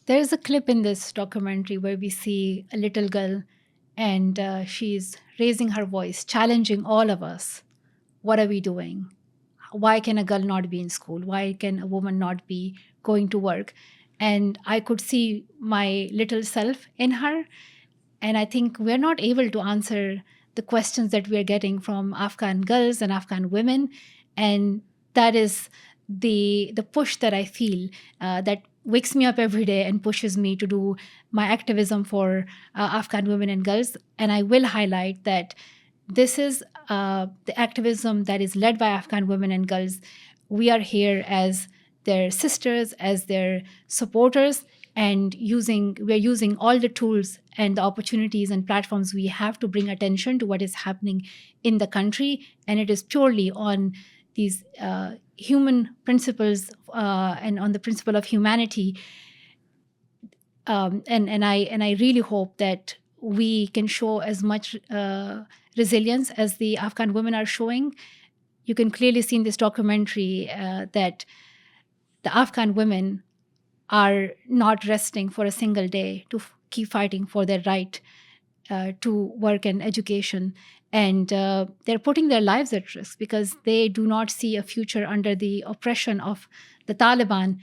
There is a clip in this documentary where we see a little girl and she's raising her voice, challenging all of us. What are we doing? Why can a girl not be in school? Why can a woman not be going to work? And I could see my little self in her. And I think we're not able to answer the questions that we're getting from Afghan girls and Afghan women. And that is the push that I feel that wakes me up every day and pushes me to do my activism for Afghan women and girls. And I will highlight that this is the activism that is led by Afghan women and girls. We are here as their sisters, as their supporters, and we're using all the tools and the opportunities and platforms we have to bring attention to what is happening in the country. And it is purely on these human principles and on the principle of humanity. And I really hope that we can show as much resilience as the Afghan women are showing. You can clearly see in this documentary that the Afghan women are not resting for a single day to keep fighting for their right to work and education. And they're putting their lives at risk because they do not see a future under the oppression of the Taliban.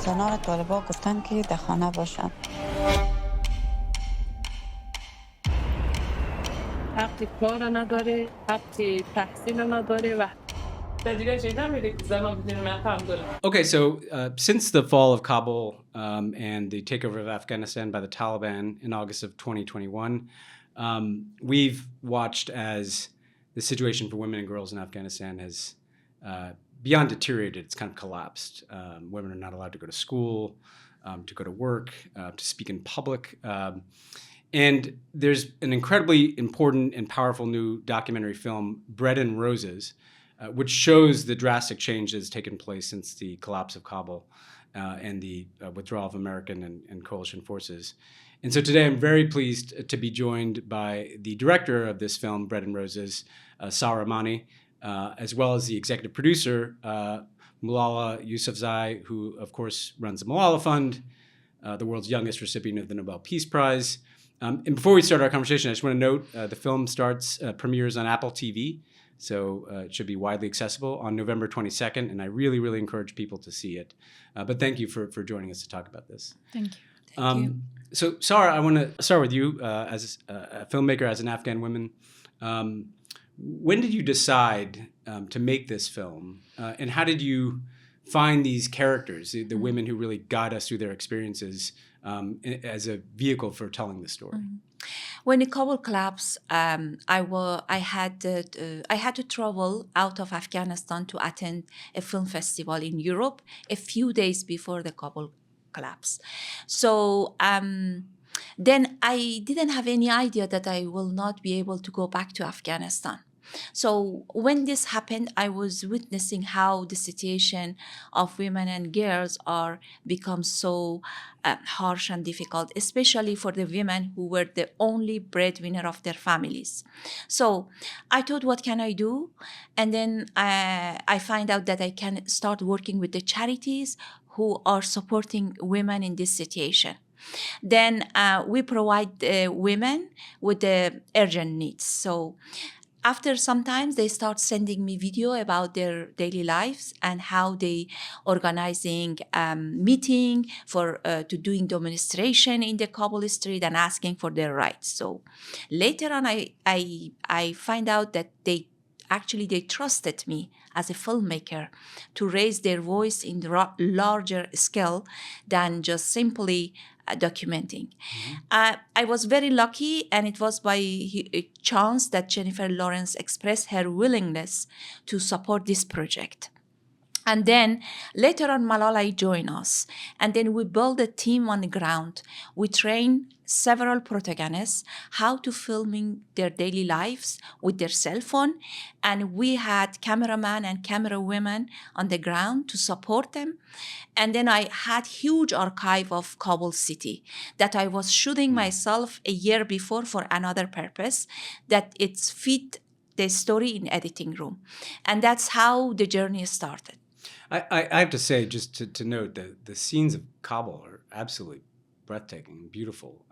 زنان طالبان گفتن که در خانه باشن. حق کار نداره، حق تحصیل نداره و Okay, so since the fall of Kabul and the takeover of Afghanistan by the Taliban in August of 2021, we've watched as the situation for women and girls in Afghanistan has beyond deteriorated. It's kind of collapsed. Women are not allowed to go to school, to go to work, to speak in public. And there's an incredibly important and powerful new documentary film, Bread and Roses, which shows the drastic change that's taken place since the collapse of Kabul and the withdrawal of American and coalition forces. And so today I'm very pleased to be joined by the director of this film, Bread and Roses, Sahra Mani, as well as the executive producer, Malala Yousafzai, who of course runs the Malala Fund, the world's youngest recipient of the Nobel Peace Prize. And before we start our conversation, I just want to note the film premieres on Apple TV. So it should be widely accessible on November 22nd, and I really, really encourage people to see it. But thank you for joining us to talk about this. Thank you. Thank you. So, Sahra, I want to start with you as a filmmaker, as an Afghan woman. When did you decide to make this film, and how did you find these characters, the women who really guide us through their experiences as a vehicle for telling the story? Mm-hmm. When the Kabul collapsed, I had to travel out of Afghanistan to attend a film festival in Europe a few days before the Kabul collapse. So then I didn't have any idea that I will not be able to go back to Afghanistan. So when this happened, I was witnessing how the situation of women and girls are become so harsh and difficult, especially for the women who were the only breadwinner of their families. So I thought, what can I do? And then I find out that I can start working with the charities who are supporting women in this situation. Then we provide women with the urgent needs. So after some time, they start sending me video about their daily lives and how they organizing meeting for to doing demonstration in the Kabul street and asking for their rights. So later on, I find out that they trusted me as a filmmaker to raise their voice in larger scale than just simply documenting. Mm-hmm. I was very lucky, and it was by chance that Jennifer Lawrence expressed her willingness to support this project. And then later on, Malala joined us. And then we built a team on the ground. We trained several protagonists how to filming their daily lives with their cell phone. And we had cameraman and camera women on the ground to support them. And then I had huge archive of Kabul city that I was shooting myself a year before for another purpose, that it's fit the story in editing room. And that's how the journey started. I have to say, just to note, that the scenes of Kabul are absolutely breathtaking and beautiful,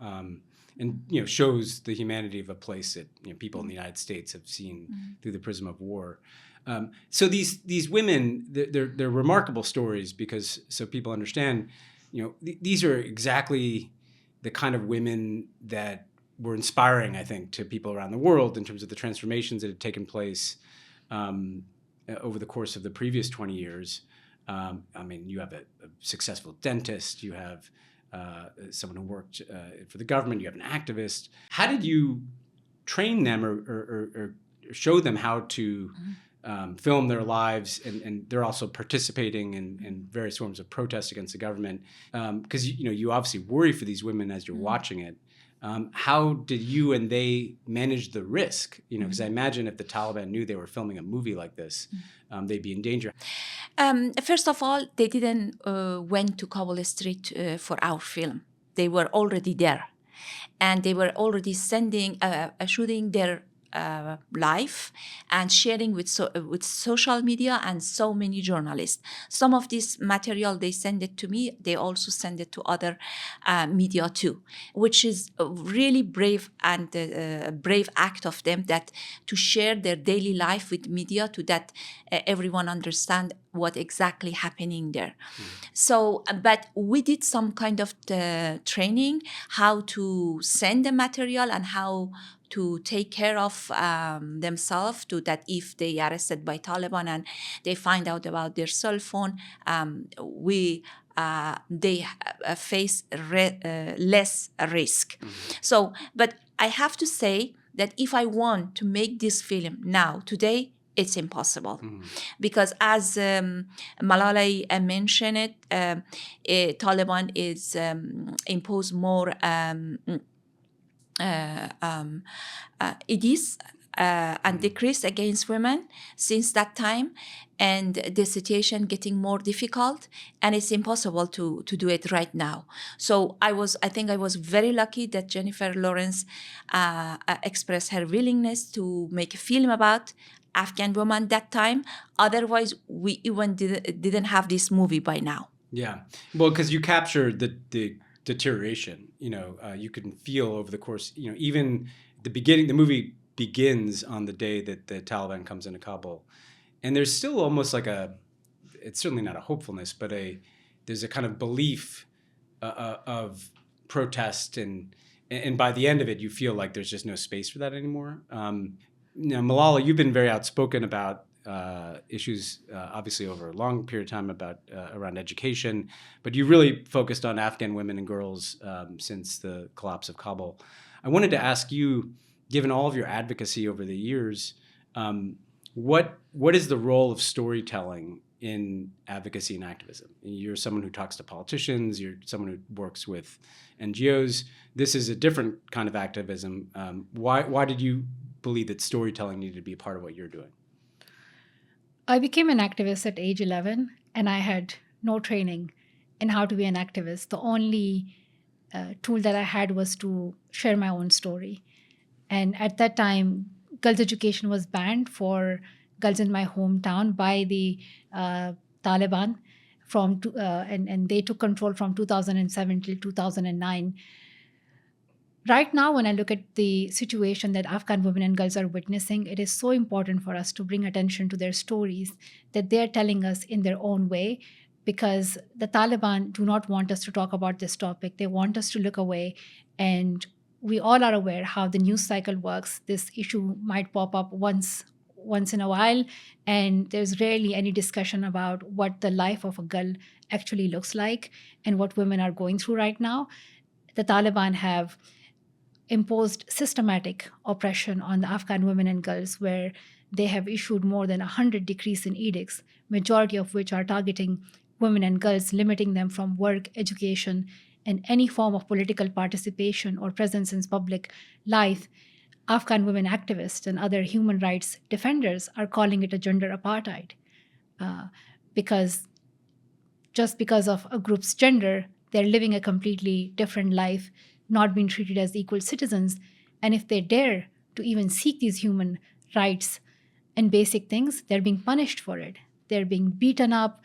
and shows the humanity of a place that people in the United States have seen through the prism of war. So these women, they're remarkable stories, because so people understand, these are exactly the kind of women that were inspiring, I think, to people around the world in terms of the transformations that had taken place over the course of the previous 20 years. I mean, you have a successful dentist, you have someone who worked for the government, you have an activist. How did you train them or show them how to film their lives, and they're also participating in various forms of protest against the government? Because you obviously worry for these women as you're watching it. How did you and they manage the risk? Because I imagine if the Taliban knew they were filming a movie like this, they'd be in danger. First of all, they didn't went to Kabul Street for our film. They were already there, and they were already shooting their life and sharing with social media and so many journalists. Some of this material, they send it to me. They also send it to other media too, which is a really brave and a brave act of them, that to share their daily life with media, to that everyone understand what exactly happening there. So, but we did some kind of training, how to send the material and how to take care of themselves, to that if they are arrested by Taliban and they find out about their cell phone, they face less risk. So, but I have to say that if I want to make this film now, today, it's impossible. Because as Malala mentioned it, Taliban is imposed more edicts and decrees against women since that time, and the situation getting more difficult, and it's impossible to do it right now. So I think I was very lucky that Jennifer Lawrence expressed her willingness to make a film about Afghan women that time. Otherwise, we even didn't have this movie by now. Yeah, well, because you captured the deterioration. You can feel over the course. Even the beginning, the movie begins on the day that the Taliban comes into Kabul, and there's still almost like it's certainly not a hopefulness, but there's a kind of belief of protest, and by the end of it, you feel like there's just no space for that anymore. Malala, you've been very outspoken about issues, obviously over a long period of time, about around education, but you really focused on Afghan women and girls since the collapse of Kabul. I wanted to ask you, given all of your advocacy over the years, what is the role of storytelling in advocacy and activism? You're someone who talks to politicians, you're someone who works with NGOs. This is a different kind of activism. Why did you believe that storytelling needed to be a part of what you're doing? I became an activist at age 11, and I had no training in how to be an activist. The only tool that I had was to share my own story. And at that time, girls' education was banned for girls in my hometown by the Taliban, and they took control from 2007 till 2009. Right now, when I look at the situation that Afghan women and girls are witnessing, it is so important for us to bring attention to their stories that they're telling us in their own way, because the Taliban do not want us to talk about this topic. They want us to look away, and we all are aware how the news cycle works. This issue might pop up once in a while, and there's rarely any discussion about what the life of a girl actually looks like and what women are going through right now. The Taliban have imposed systematic oppression on the Afghan women and girls, where they have issued more than 100 decrees and edicts, majority of which are targeting women and girls, limiting them from work, education, and any form of political participation or presence in public life. Afghan women activists and other human rights defenders are calling it a gender apartheid, because just because of a group's gender, they're living a completely different life, not being treated as equal citizens. And if they dare to even seek these human rights and basic things, they're being punished for it. They're being beaten up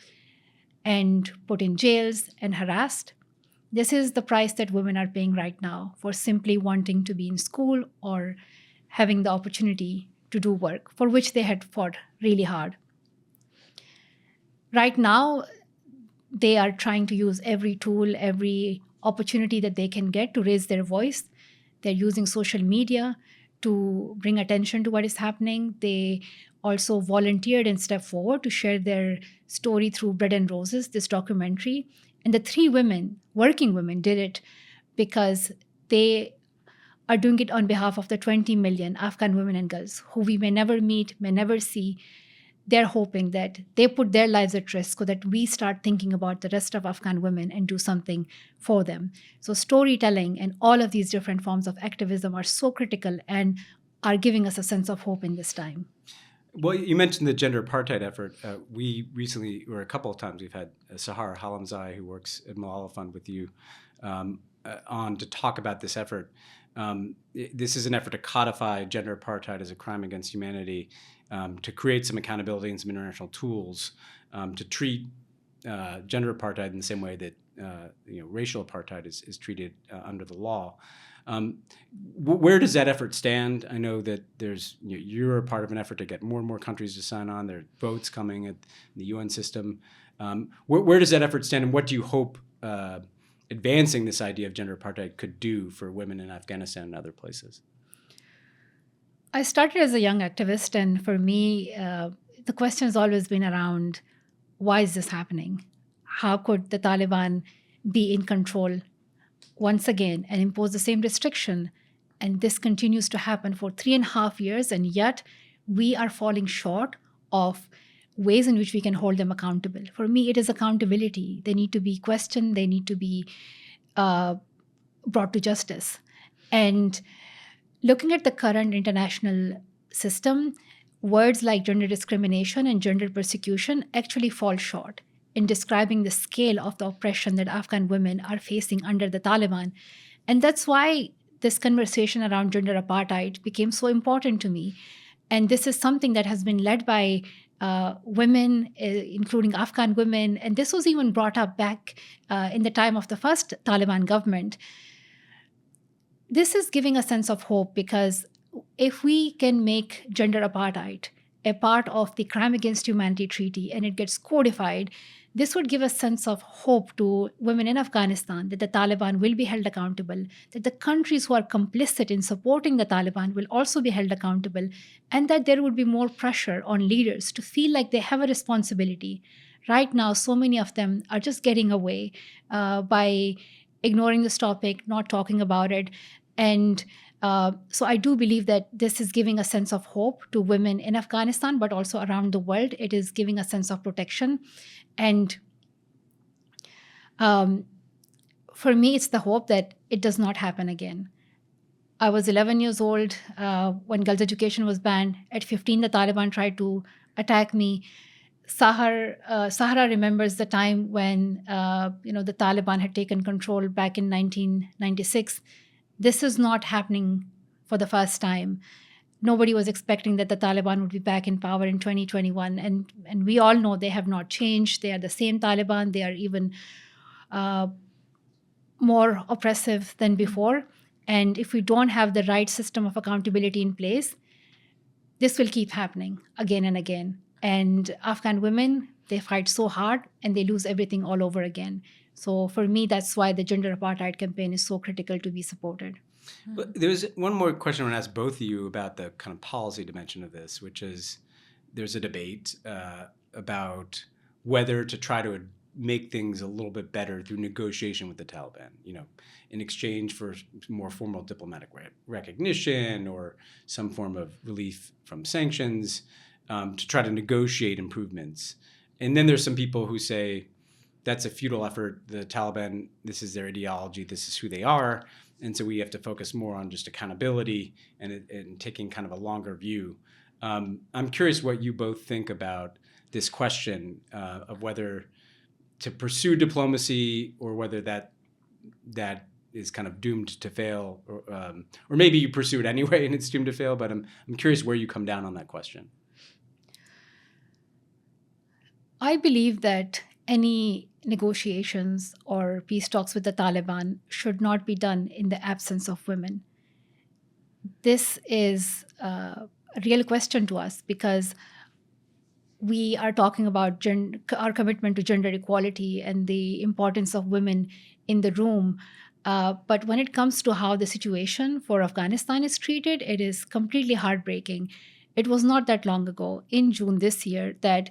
and put in jails and harassed. This is the price that women are paying right now for simply wanting to be in school or having the opportunity to do work for which they had fought really hard. Right now, they are trying to use every tool, every opportunity that they can get to raise their voice. They're using social media to bring attention to what is happening. They also volunteered and stepped forward to share their story through Bread and Roses, this documentary. And the three women, working women, did it because they are doing it on behalf of the 20 million Afghan women and girls who we may never meet, may never see. They're hoping that they put their lives at risk so that we start thinking about the rest of Afghan women and do something for them. So storytelling and all of these different forms of activism are so critical and are giving us a sense of hope in this time. Well, you mentioned the gender apartheid effort. We recently, or a couple of times, we've had Sahra Mani, who works at Malala Fund with you, on to talk about this effort. This is an effort to codify gender apartheid as a crime against humanity, to create some accountability and some international tools to treat gender apartheid in the same way that racial apartheid is treated under the law. Where does that effort stand? I know that you're a part of an effort to get more and more countries to sign on. There are votes coming at the UN system. Where does that effort stand, and what do you hope advancing this idea of gender apartheid could do for women in Afghanistan and other places? I started as a young activist, and for me, the question has always been around, why is this happening? How could the Taliban be in control once again and impose the same restriction? And this continues to happen for 3.5 years, and yet we are falling short of ways in which we can hold them accountable. For me, it is accountability. They need to be questioned. They need to be brought to justice. And looking at the current international system, words like gender discrimination and gender persecution actually fall short in describing the scale of the oppression that Afghan women are facing under the Taliban. And that's why this conversation around gender apartheid became so important to me. And this is something that has been led by women, including Afghan women. And this was even brought up back in the time of the first Taliban government. This is giving a sense of hope, because if we can make gender apartheid a part of the Crime Against Humanity Treaty and it gets codified, this would give a sense of hope to women in Afghanistan that the Taliban will be held accountable, that the countries who are complicit in supporting the Taliban will also be held accountable, and that there would be more pressure on leaders to feel like they have a responsibility. Right now, so many of them are just getting away by ignoring this topic, not talking about it. And so I do believe that this is giving a sense of hope to women in Afghanistan, but also around the world. It is giving a sense of protection. And for me, it's the hope that it does not happen again. I was 11 years old when girls' education was banned. At 15, the Taliban tried to attack me. Sahra remembers the time when the Taliban had taken control back in 1996. This is not happening for the first time. Nobody was expecting that the Taliban would be back in power in 2021. And we all know they have not changed. They are the same Taliban. They are even more oppressive than before. And if we don't have the right system of accountability in place, this will keep happening again and again. And Afghan women, they fight so hard and they lose everything all over again. So for me, that's why the gender apartheid campaign is so critical to be supported. But there's one more question I want to ask both of you about the kind of policy dimension of this, which is there's a debate about whether to try to make things a little bit better through negotiation with the Taliban, in exchange for more formal diplomatic recognition or some form of relief from sanctions, to try to negotiate improvements. And then there's some people who say that's a futile effort. The Taliban, this is their ideology, this is who they are. And so we have to focus more on just accountability and taking kind of a longer view. I'm curious what you both think about this question of whether to pursue diplomacy or whether that is kind of doomed to fail, or maybe you pursue it anyway and it's doomed to fail. But I'm curious where you come down on that question. I believe that any negotiations or peace talks with the Taliban should not be done in the absence of women. This is a real question to us because we are talking about our commitment to gender equality and the importance of women in the room. But when it comes to how the situation for Afghanistan is treated, it is completely heartbreaking. It was not that long ago, in June this year, that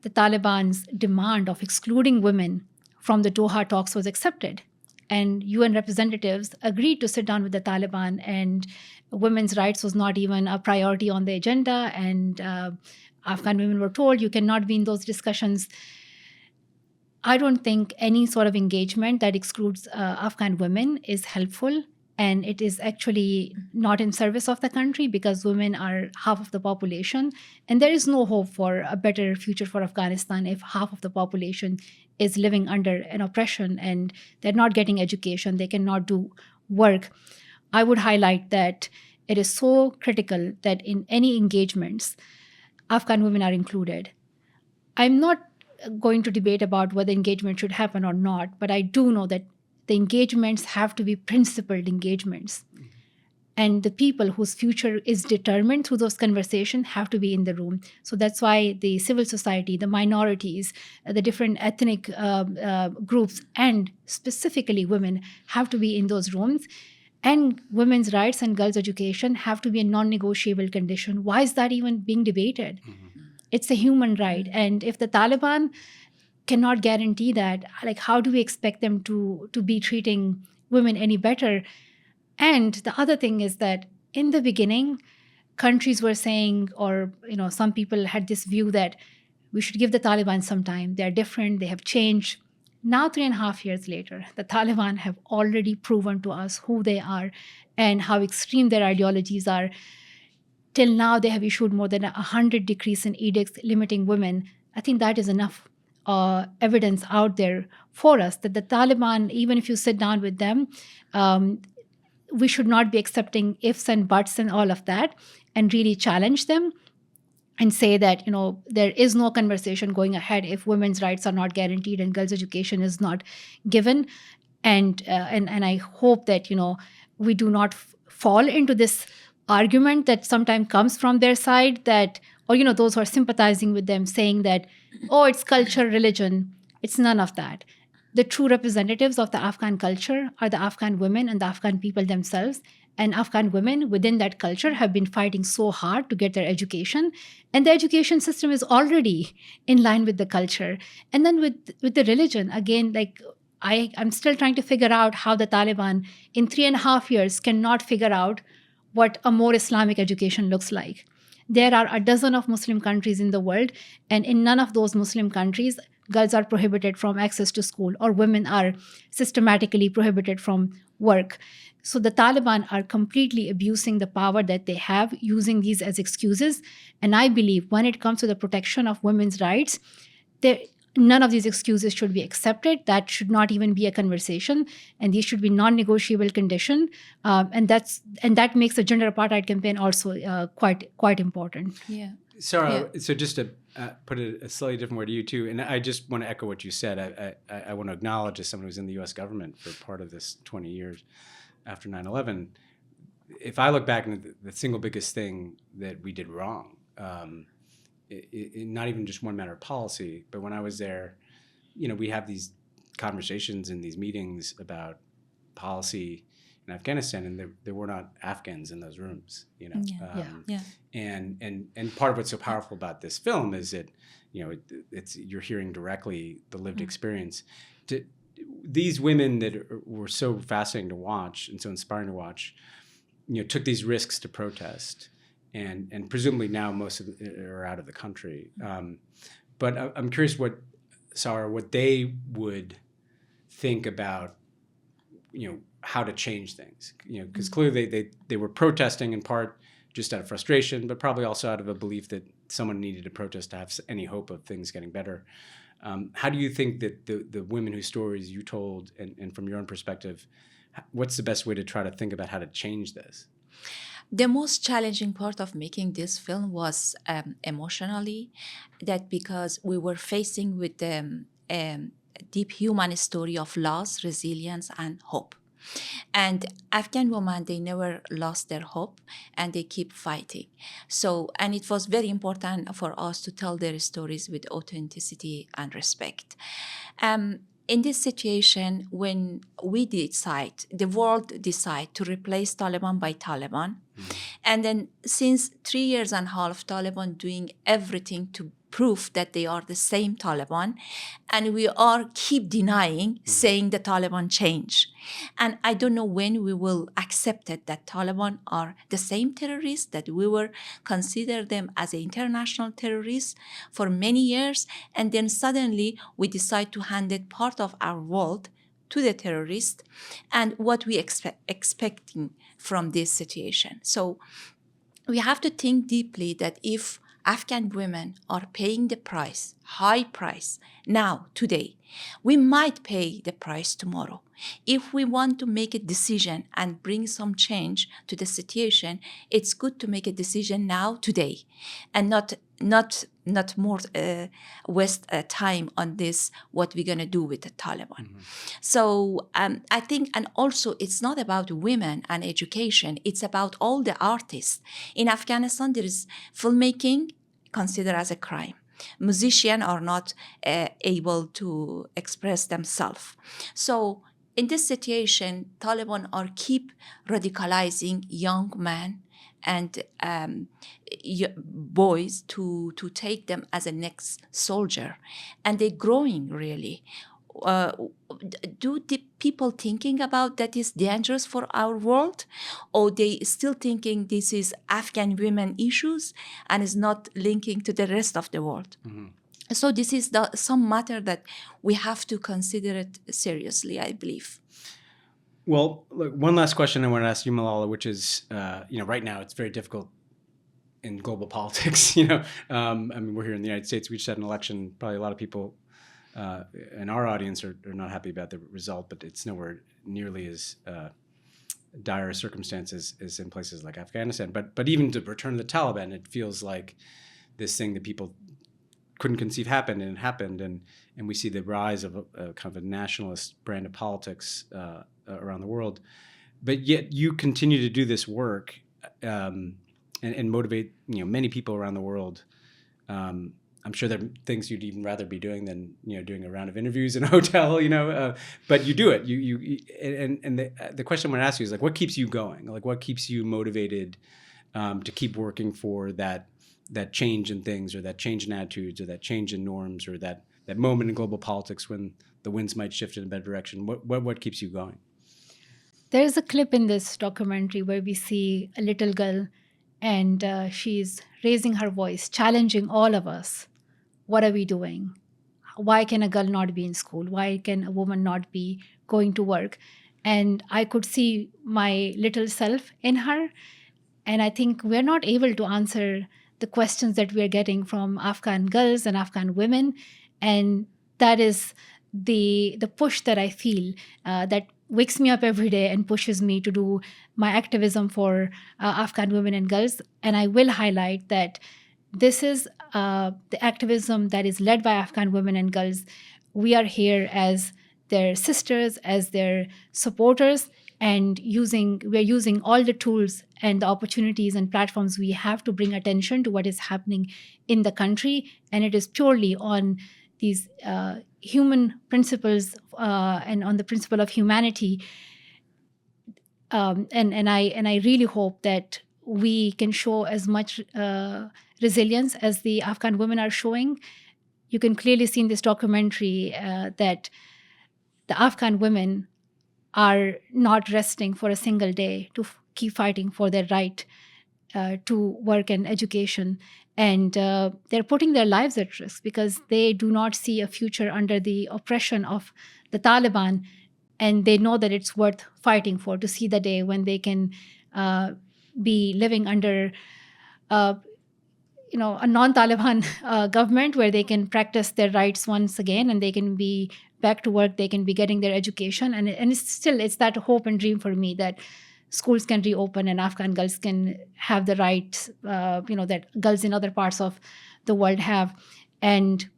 the Taliban's demand of excluding women from the Doha talks was accepted. And UN representatives agreed to sit down with the Taliban, and women's rights was not even a priority on the agenda. And Afghan women were told, you cannot be in those discussions. I don't think any sort of engagement that excludes Afghan women is helpful. And it is actually not in service of the country because women are half of the population. And there is no hope for a better future for Afghanistan if half of the population is living under an oppression and they're not getting education, they cannot do work. I would highlight that it is so critical that in any engagements, Afghan women are included. I'm not going to debate about whether engagement should happen or not, but I do know that the engagements have to be principled engagements. And the people whose future is determined through those conversations have to be in the room. So that's why the civil society, the minorities, the different ethnic groups, and specifically women have to be in those rooms. And women's rights and girls' education have to be a non-negotiable condition. Why is that even being debated? Mm-hmm. It's a human right. And if the Taliban cannot guarantee that, like, how do we expect them to be treating women any better? And the other thing is that in the beginning, countries were saying, or some people had this view that we should give the Taliban some time. They're different, they have changed. Now, 3.5 years later, the Taliban have already proven to us who they are and how extreme their ideologies are. Till now, they have issued more than 100 decrees and edicts limiting women. I think that is enough evidence out there for us that the Taliban, even if you sit down with them, we should not be accepting ifs and buts and all of that, and really challenge them and say that there is no conversation going ahead if women's rights are not guaranteed and girls' education is not given. And I hope that we do not fall into this argument that sometimes comes from their side, that or those who are sympathizing with them saying that, oh, it's culture, religion. It's none of that. The true representatives of the Afghan culture are the Afghan women and the Afghan people themselves. And Afghan women within that culture have been fighting so hard to get their education. And the education system is already in line with the culture. And then with the religion, again, like I'm still trying to figure out how the Taliban in 3.5 years cannot figure out what a more Islamic education looks like. There are a dozen of Muslim countries in the world, and in none of those Muslim countries, girls are prohibited from access to school or women are systematically prohibited from work. So the Taliban are completely abusing the power that they have, using these as excuses. And I believe when it comes to the protection of women's rights, none of these excuses should be accepted. That should not even be a conversation, and these should be non-negotiable condition. And that makes the gender apartheid campaign also quite important. Yeah. Sahra, so just to put it a slightly different way to you too, and I just want to echo what you said. I want to acknowledge, as someone who's in the U.S. government for part of this 20 years after 9/11, if I look back at the single biggest thing that we did wrong, not even just one matter of policy, but when I was there, we have these conversations and these meetings about policy in Afghanistan, and there were not Afghans in those rooms, And part of what's so powerful about this film is that, you're hearing directly the lived experience. These women that were so fascinating to watch and so inspiring to watch, took these risks to protest. And presumably now most of them are out of the country. But I'm curious Sahra, what they would think about, how to change things. Because clearly they were protesting in part just out of frustration, but probably also out of a belief that someone needed to protest to have any hope of things getting better. How do you think that the women whose stories you told, and from your own perspective, what's the best way to try to think about how to change this? The most challenging part of making this film was emotionally, that because we were facing with the deep human story of loss, resilience, and hope. And Afghan women, they never lost their hope and they keep fighting. So, and it was very important for us to tell their stories with authenticity and respect. In this situation, when we decide, the world decide to replace Taliban by Taliban, and then since 3 years and a half, Taliban doing everything to prove that they are the same Taliban, and we are keep denying, saying the Taliban change. And I don't know when we will accept it that Taliban are the same terrorists, that we were consider them as an international terrorists for many years, and then suddenly we decide to hand it part of our world to the terrorists, and what we expecting from this situation. So we have to think deeply that if Afghan women are paying the price, high price, now, today, we might pay the price tomorrow. If we want to make a decision and bring some change to the situation, it's good to make a decision now, today, and not more waste time on this, what we're going to do with the Taliban. So I think, and also it's not about women and education, it's about all the artists. In Afghanistan, there is filmmaking considered as a crime. Musicians are not able to express themselves. So in this situation, Taliban are keep radicalizing young men and boys to take them as a next soldier. And they're growing really. Do the people thinking about that is dangerous for our world, or they still thinking this is Afghan women issues and is not linking to the rest of the world? So this is some matter that we have to consider it seriously, I believe. Well, look, one last question I want to ask you, Malala, which is, right now it's very difficult in global politics. I mean, we're here in the United States. We just had an election. Probably a lot of people in our audience are not happy about the result, but it's nowhere nearly as dire circumstances as in places like Afghanistan. But even to return to the Taliban, it feels like this thing that people couldn't conceive happened, and it happened, and we see the rise of a kind of a nationalist brand of politics around the world. But yet you continue to do this work and motivate many people around the world. I'm sure there are things you'd even rather be doing than doing a round of interviews in a hotel, but you do it. And the question I'm going to ask you is like, what keeps you going? Like, what keeps you motivated to keep working for that change in things, or that change in attitudes, or that change in norms, or that moment in global politics when the winds might shift in a better direction? What keeps you going? There's a clip in this documentary where we see a little girl, and she's raising her voice, challenging all of us. What are we doing? Why can a girl not be in school? Why can a woman not be going to work? And I could see my little self in her. And I think we're not able to answer the questions that we're getting from Afghan girls and Afghan women. And that is the push that I feel that wakes me up every day and pushes me to do my activism for Afghan women and girls. And I will highlight that this is the activism that is led by Afghan women and girls. We are here as their sisters, as their supporters, and we're using all the tools and the opportunities and platforms we have to bring attention to what is happening in the country. And it is purely on these human principles and on the principle of humanity. And I really hope that we can show as much resilience as the Afghan women are showing. You can clearly see in this documentary that the Afghan women are not resting for a single day to keep fighting for their right to work and education. And they're putting their lives at risk because they do not see a future under the oppression of the Taliban. And they know that it's worth fighting for, to see the day when they can be living under a non-Taliban government where they can practice their rights once again, and they can be back to work, they can be getting their education. And it's that hope and dream for me that schools can reopen and Afghan girls can have the rights, that girls in other parts of the world have. And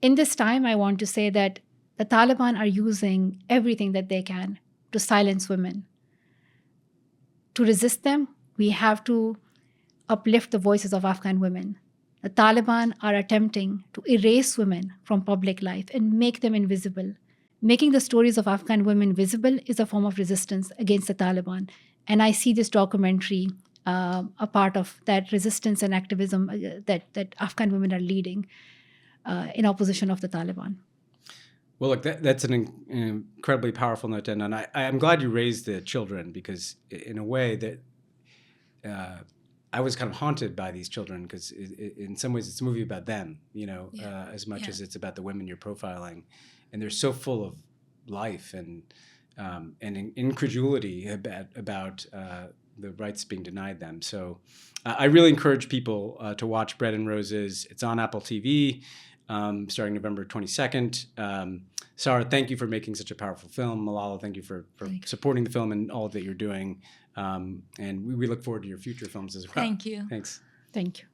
in this time, I want to say that the Taliban are using everything that they can to silence women. To resist them, we have to uplift the voices of Afghan women. The Taliban are attempting to erase women from public life and make them invisible. Making the stories of Afghan women visible is a form of resistance against the Taliban. And I see this documentary a part of that resistance and activism that Afghan women are leading in opposition of the Taliban. Well, look, that's an incredibly powerful note to end on. I'm glad you raised the children, because in a way that I was kind of haunted by these children, because in some ways it's a movie about them, as much as it's about the women you're profiling. And they're so full of life and incredulity about the rights being denied them. So I really encourage people to watch Bread and Roses. It's on Apple TV. Starting November 22nd. Sahra, thank you for making such a powerful film. Malala, thank you for supporting the film and all that you're doing. And we look forward to your future films as well. Thank you. Thanks. Thank you.